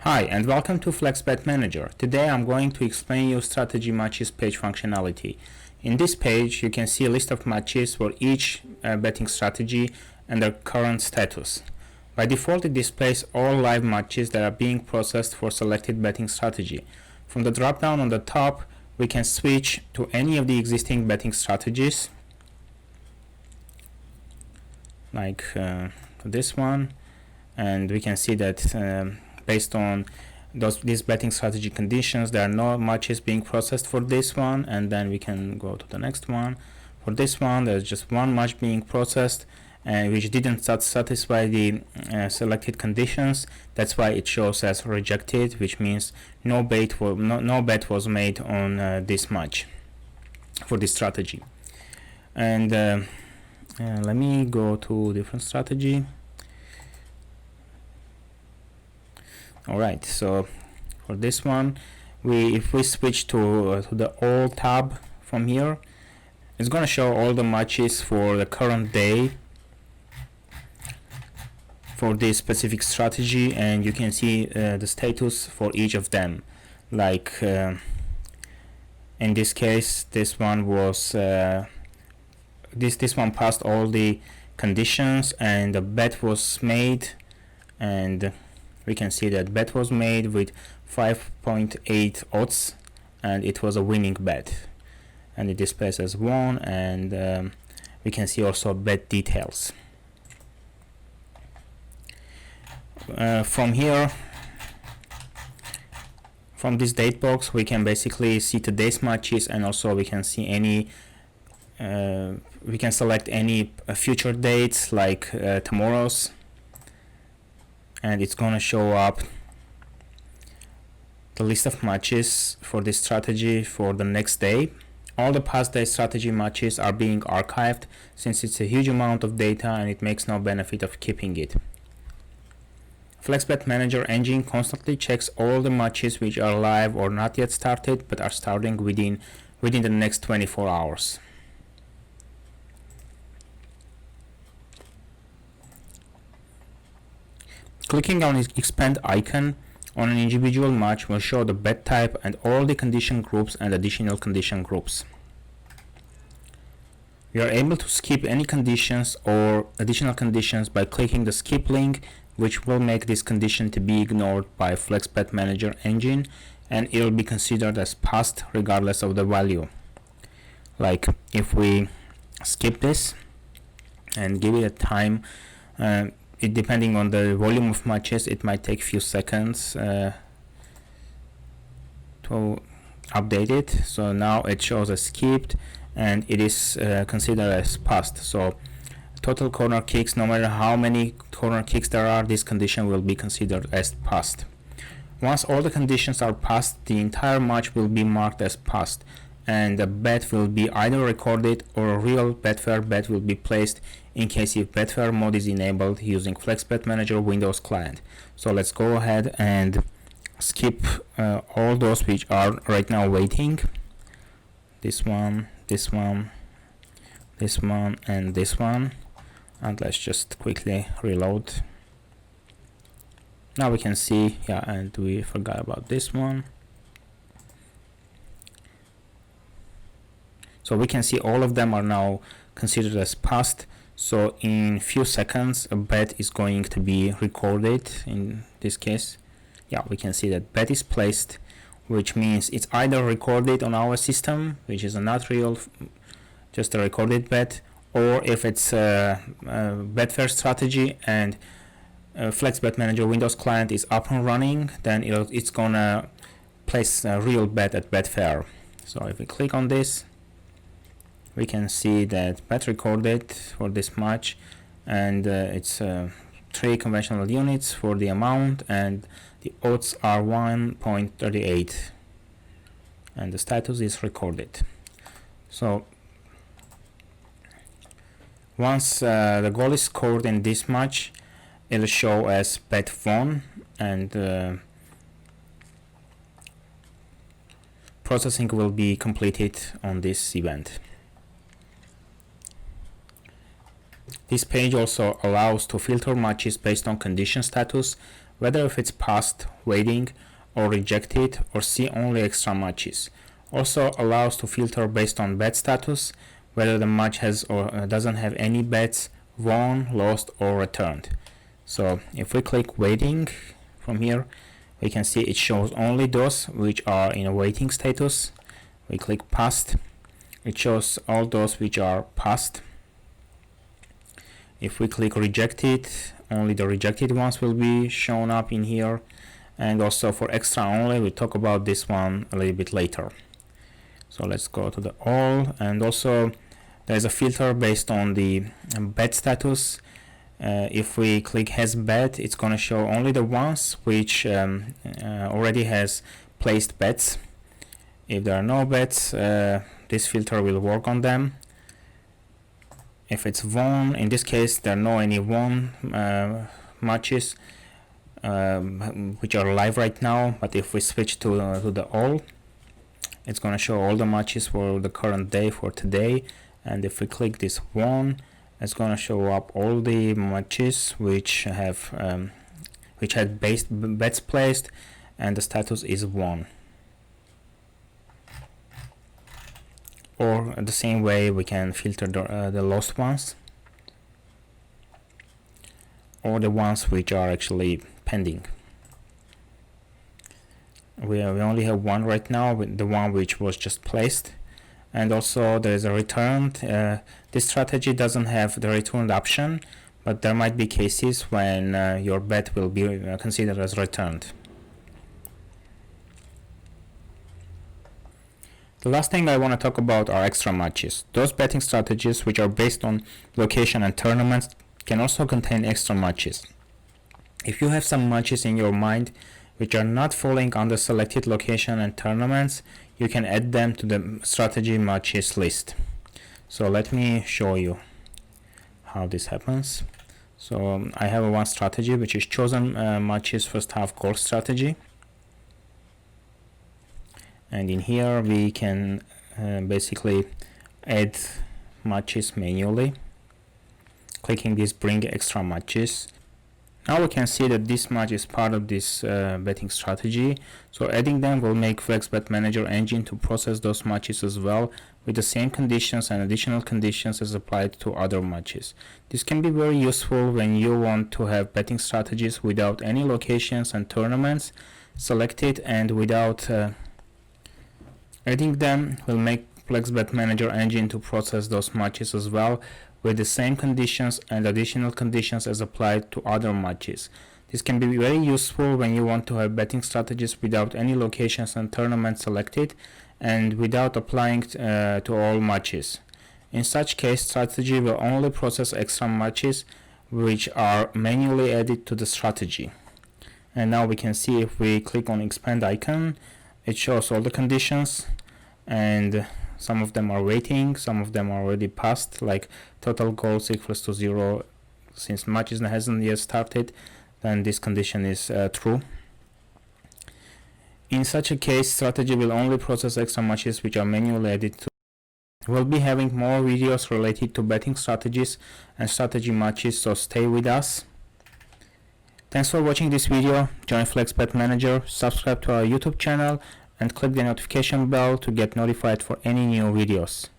Hi and welcome to FlexBetManager. Today I'm going to explain you strategy matches page functionality. In this page you can see a list of matches for each betting strategy and their current status. By default it displays all live matches that are being processed for selected betting strategy. From the drop down on the top we can switch to any of the existing betting strategies, like this one, and we can see that based on these betting strategy conditions there are no matches being processed for this one, and then we can go to the next one. For this one there's just one match being processed which didn't satisfy the selected conditions. That's why it shows as rejected, which means no bet was made on this match for this strategy. And let me go to different strategy. Alright, so for this one, if we switch to the all tab from here, it's going to show all the matches for the current day for this specific strategy, and you can see the status for each of them. Like in this case, this one was this one passed all the conditions and the bet was made, and we can see that bet was made with 5.8 odds and it was a winning bet, and it displays as won, and we can see also bet details. From here, from this date box, we can basically see today's matches, and also we can see any we can select any future dates like tomorrow's, and it's gonna show up the list of matches for this strategy for the next day. All the past day strategy matches are being archived since it's a huge amount of data and it makes no benefit of keeping it. FlexBetManager engine constantly checks all the matches which are live or not yet started but are starting within the next 24 hours. Clicking on the expand icon on an individual match will show the bet type and all the condition groups and additional condition groups. We are able to skip any conditions or additional conditions by clicking the skip link, which will make this condition to be ignored by FlexBetManager engine, and it will be considered as passed regardless of the value. Like if we skip this and give it a time, depending on the volume of matches, it might take few seconds to update it. So now it shows as skipped and it is considered as passed. So total corner kicks, no matter how many corner kicks there are, this condition will be considered as passed. Once all the conditions are passed, the entire match will be marked as passed, and the bet will be either recorded or a real Betfair bet will be placed in case if Betfair mode is enabled using FlexBetManager Windows client. So let's go ahead and skip all those which are right now waiting. This one, this one, this one, and this one. And let's just quickly reload. Now we can see, yeah, and we forgot about this one. So we can see all of them are now considered as passed. So in few seconds a bet is going to be recorded. In this case, yeah, we can see that bet is placed, which means it's either recorded on our system, which is not real, just a recorded bet, or if it's a Betfair strategy and FlexBetManager Windows client is up and running, then it's gonna place a real bet at Betfair. So if we click on this, we can see that bet recorded for this match, and it's 3 conventional units for the amount, and the odds are 1.38, and the status is recorded. So once the goal is scored in this match, it'll show as bet won, and processing will be completed on this event. This page also allows to filter matches based on condition status, whether if it's passed, waiting, or rejected, or see only extra matches. Also allows to filter based on bet status, whether the match has or doesn't have any bets, won, lost, or returned. So if we click waiting from here, we can see it shows only those which are in a waiting status. We click passed, it shows all those which are passed. If we click rejected, only the rejected ones will be shown up in here. And also for extra only, we'll talk about this one a little bit later. So let's go to the all, and also there's a filter based on the bet status. If we click has bet, it's gonna show only the ones which already has placed bets. If there are no bets, this filter will work on them. If it's won, in this case there are no any won matches which are live right now, but if we switch to the all, it's going to show all the matches for the current day, for today. And if we click this won, it's going to show up all the matches which have which had bets placed, and the status is won. Or the same way we can filter the lost ones, or the ones which are actually pending. We only have one right now, with the one which was just placed. And also there is a returned. This strategy doesn't have the returned option, but there might be cases when your bet will be considered as returned. The last thing I want to talk about are extra matches. Those betting strategies which are based on location and tournaments can also contain extra matches. If you have some matches in your mind which are not falling under selected location and tournaments, you can add them to the strategy matches list. So let me show you how this happens. So I have one strategy which is chosen matches first half goal strategy. And in here we can basically add matches manually. Clicking this bring extra matches. Now we can see that this match is part of this betting strategy. So adding them will make FlexBetManager engine to process those matches as well, with the same conditions and additional conditions as applied to other matches. This can be very useful when you want to have betting strategies without any locations and tournaments selected, and without adding them will make FlexBetManager engine to process those matches as well, with the same conditions and additional conditions as applied to other matches. This can be very useful when you want to have betting strategies without any locations and tournaments selected, and without applying to all matches. In such case, strategy will only process extra matches which are manually added to the strategy. And now we can see, if we click on expand icon, it shows all the conditions, and some of them are waiting, some of them are already passed, like total goals equals to 0. Since matches hasn't yet started, then this condition is true. In such a case, strategy will only process extra matches which are manually added to. We'll be having more videos related to betting strategies and strategy matches, so stay with us. Thanks for watching this video. Join FlexBetManager, subscribe to our YouTube channel, and click the notification bell to get notified for any new videos.